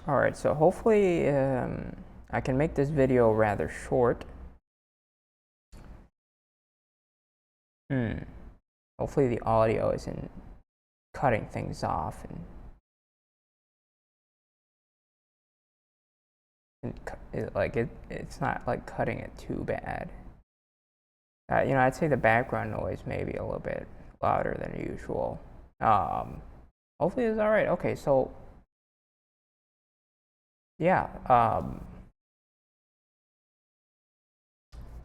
Alright, so hopefully I can make this video rather short. Hopefully the audio isn't cutting things off it's not like cutting it too bad. I'd say the background noise may be a little bit louder than usual. Hopefully it's alright. Okay, so yeah, I'm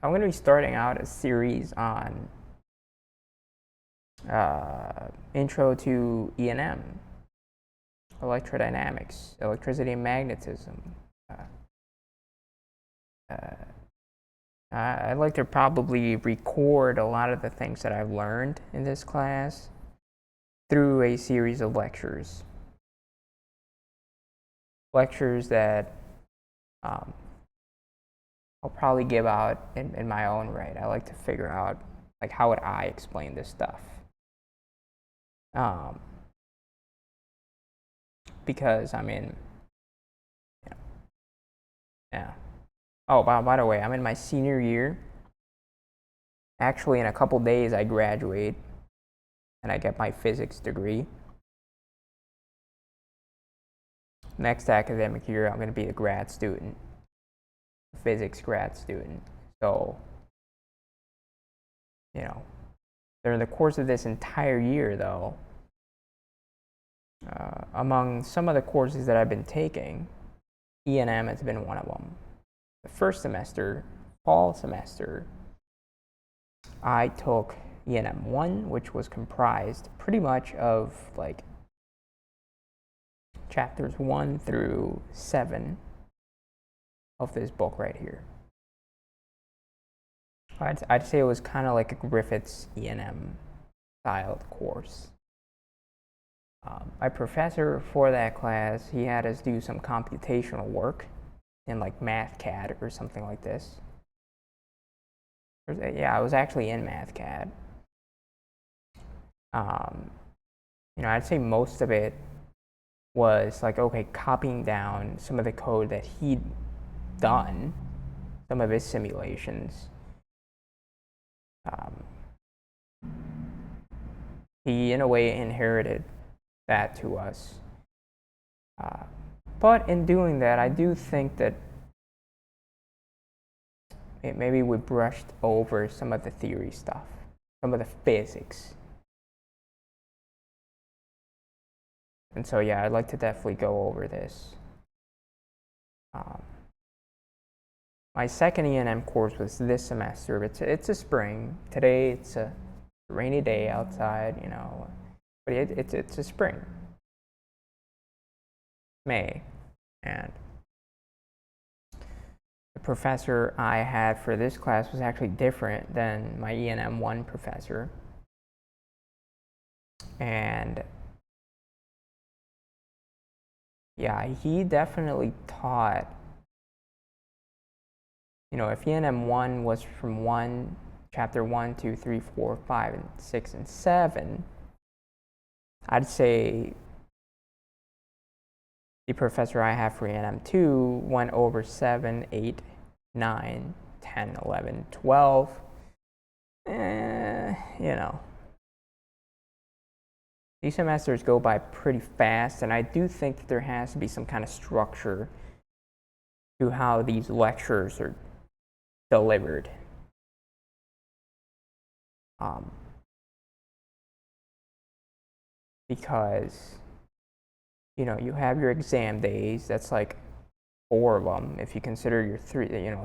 going to be starting out a series on intro to E&M, electrodynamics, electricity and magnetism. I'd like to probably record a lot of the things that I've learned in this class through a series of lectures. Lectures that I'll probably give out in my own right. I like to figure out, like, how would I explain this stuff? Because I'm in, yeah. Oh, by the way, I'm in my senior year. Actually, in a couple days, I graduate and I get my physics degree. Next academic year, I'm going to be a grad student, a physics grad student. So, during the course of this entire year, though, among some of the courses that I've been taking, E&M has been one of them. The first semester, fall semester, I took E&M 1, which was comprised pretty much of like chapters 1 through 7 of this book right here. I'd say it was kind of like a Griffiths E&M styled course. My professor for that class, he had us do some computational work in like MathCAD or something like this. Yeah, I was actually in MathCAD. I'd say most of it was like, okay, copying down some of the code that he'd done, some of his simulations. He, in a way, inherited that to us. But in doing that, I do think that maybe we brushed over some of the theory stuff, some of the physics. And so, yeah, I'd like to definitely go over this. My second E&M course was this semester. It's a spring. Today, it's a rainy day outside, but it's a spring. May. And the professor I had for this class was actually different than my E&M 1 professor. And yeah, he definitely taught, if E&M 1 was from chapter 1, 2, 3, 4, 5, and 6, and 7, I'd say the professor I have for E&M 2 went over 7, 8, 9, 10, 11, 12. These semesters go by pretty fast, and I do think that there has to be some kind of structure to how these lectures are delivered. Because you have your exam days. That's like 4 of them if you consider your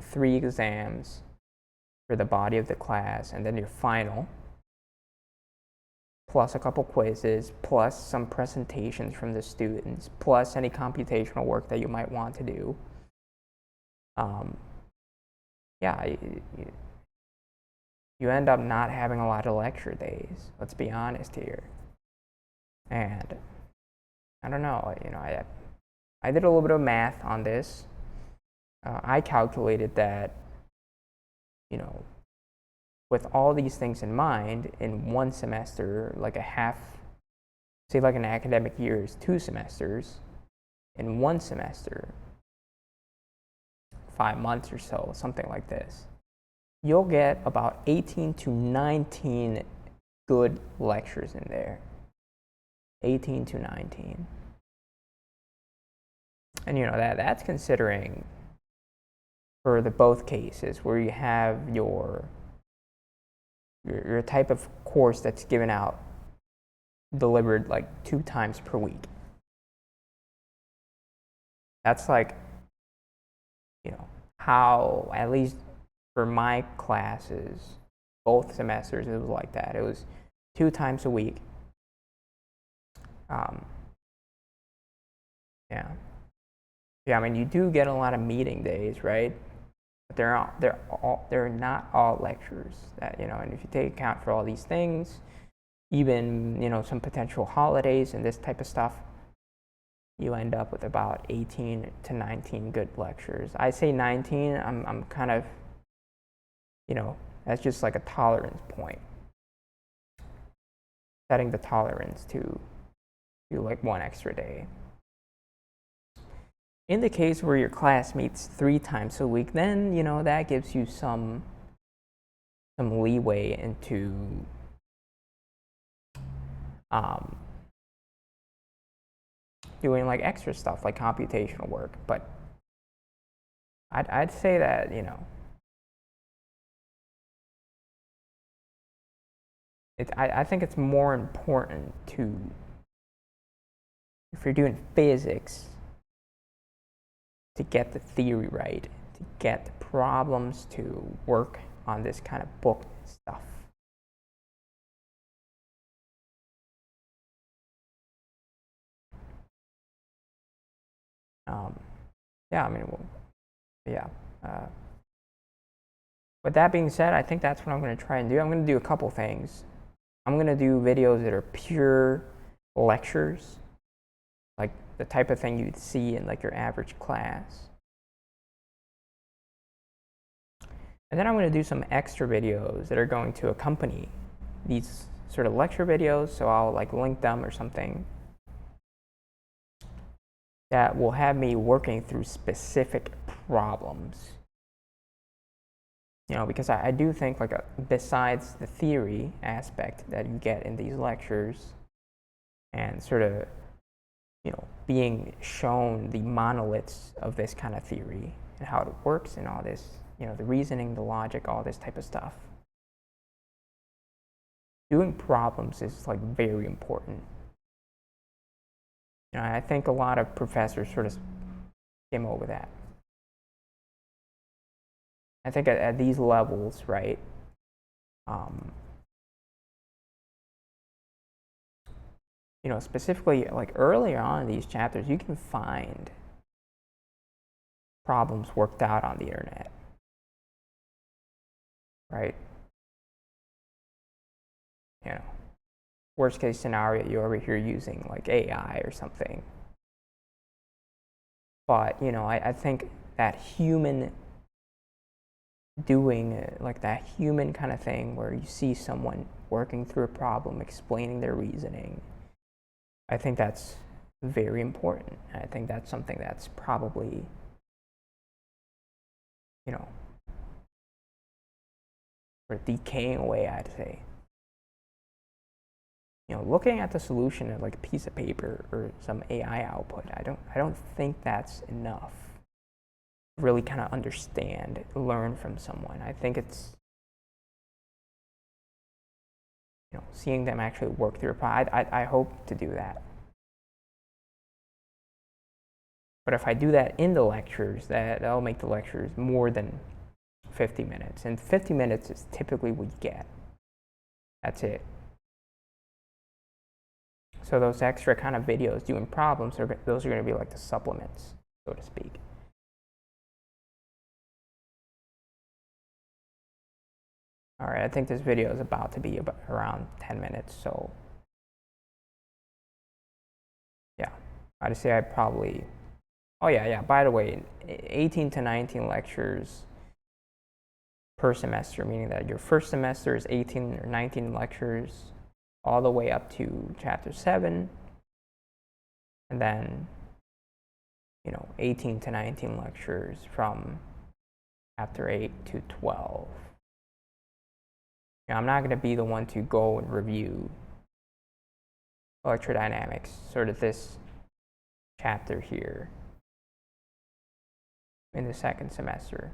3 exams for the body of the class, and then your final, plus a couple quizzes, plus some presentations from the students, plus any computational work that you might want to do. You end up not having a lot of lecture days. Let's be honest here. And I don't know, I did a little bit of math on this. I calculated that, with all these things in mind, in one semester, like an academic year is 2 semesters, in one semester, 5 months or so, something like this, you'll get about 18 to 19 good lectures in there. 18 to 19. And that's considering for the both cases where you have your type of course that's given out, delivered like 2 times per week. That's like, how, at least for my classes, both semesters, it was like that. It was 2 times a week. Yeah, I mean, you do get a lot of meeting days, right? But they're not all lectures. That, and if you take account for all these things, even some potential holidays and this type of stuff, you end up with about 18 to 19 good lectures. I say 19. I'm kind of, that's just like a tolerance point. Setting the tolerance to like 1 extra day. In the case where your class meets 3 times a week, then that gives you some leeway into doing like extra stuff like computational work. But I'd say that I think it's more important to, if you're doing physics, to get the theory right, to get the problems to work on this kind of book stuff. With that being said, I think that's what I'm going to try and do. I'm going to do a couple things. I'm going to do videos that are pure lectures, like the type of thing you'd see in like your average class. And then I'm going to do some extra videos that are going to accompany these sort of lecture videos. So I'll like link them or something that will have me working through specific problems. Because I do think like besides the theory aspect that you get in these lectures and sort of, being shown the monoliths of this kind of theory and how it works and all this, the reasoning, the logic, all this type of stuff. Doing problems is like very important. I think a lot of professors sort of skim over that. I think at these levels, right, specifically like earlier on in these chapters, you can find problems worked out on the internet, right? Worst case scenario, you're over here using like AI or something. But, I think that human doing like that human kind of thing where you see someone working through a problem, explaining their reasoning, I think that's very important. I think that's something that's probably, or decaying away, I'd say. Looking at the solution of like a piece of paper or some AI output, I don't think that's enough to really kind of understand, learn from someone. I think it's, seeing them actually work through a problem. I hope to do that. But if I do that in the lectures, that'll make the lectures more than 50 minutes. And 50 minutes is typically what you get. That's it. So those extra kind of videos doing problems, those are going to be like the supplements, so to speak. All right, I think this video is about to be around 10 minutes, so yeah. I'd say I probably, by the way, 18 to 19 lectures per semester, meaning that your first semester is 18 or 19 lectures all the way up to chapter 7, and then 18 to 19 lectures from chapter 8 to 12. I'm not going to be the one to go and review electrodynamics, sort of this chapter here in the second semester.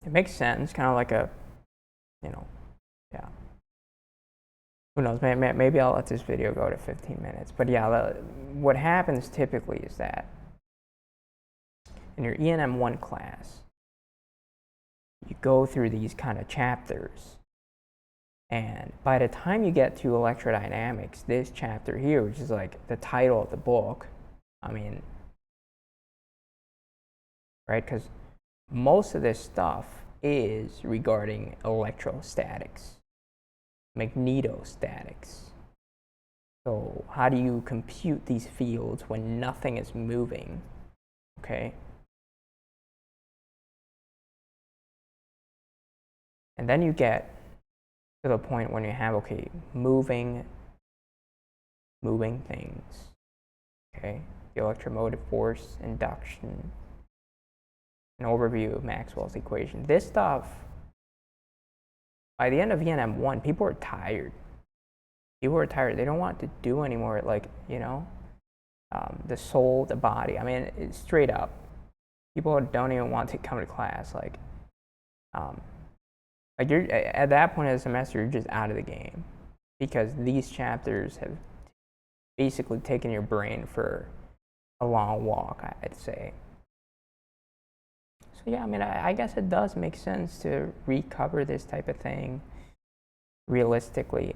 It makes sense, kind of like a, yeah. Who knows, maybe I'll let this video go to 15 minutes. But yeah, what happens typically is that in your E&M 1 class, you go through these kind of chapters. And by the time you get to electrodynamics, this chapter here, which is like the title of the book, right? Because most of this stuff is regarding electrostatics, magnetostatics. So how do you compute these fields when nothing is moving, okay? And then you get to the point when you have, okay, moving things, okay? The electromotive force, induction, an overview of Maxwell's equation. This stuff, by the end of E&M 1, people are tired. People are tired. They don't want to do anymore, the soul, the body. I mean, it's straight up. People don't even want to come to class. You're at that point of the semester, you're just out of the game, because these chapters have basically taken your brain for a long walk, I'd say. So yeah, I guess it does make sense to recover this type of thing realistically.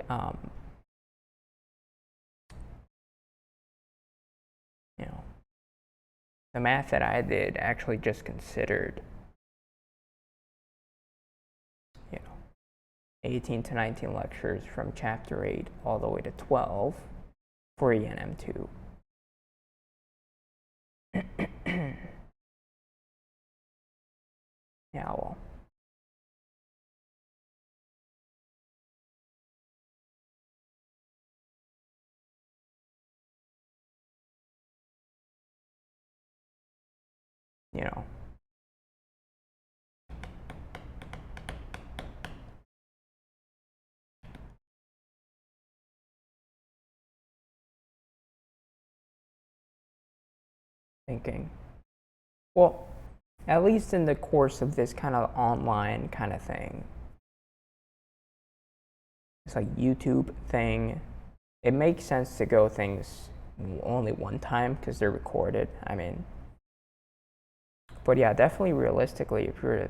The math that I did actually just considered 18 to 19 lectures from chapter 8 all the way to 12 for E&M 2. Yeah, well. Thinking, well, at least in the course of this kind of online kind of thing, it's like YouTube thing, it makes sense to go things only one time because they're recorded. But yeah, definitely realistically, if you were to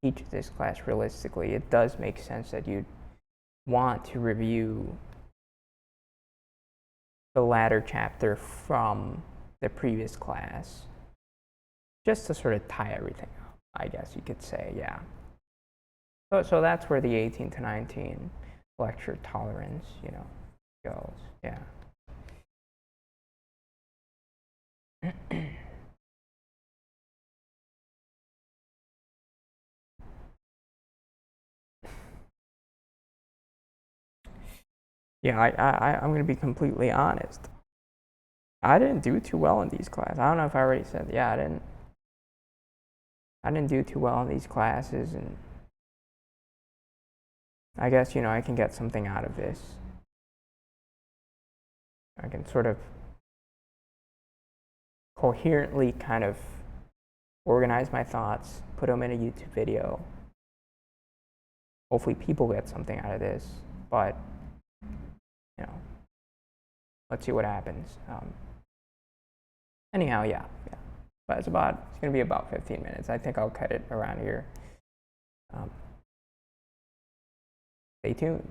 teach this class realistically, it does make sense that you'd want to review the latter chapter from the previous class, just to sort of tie everything up, I guess you could say, yeah. So that's where the 18 to 19 lecture tolerance, goes, yeah. Yeah, I'm going to be completely honest. I didn't do too well in these classes. I don't know if I already said, yeah, I didn't do too well in these classes, and I guess, I can get something out of this. I can sort of coherently kind of organize my thoughts, put them in a YouTube video. Hopefully people get something out of this, but, let's see what happens. Anyhow, yeah. But it's going to be about 15 minutes. I think I'll cut it around here. Stay tuned.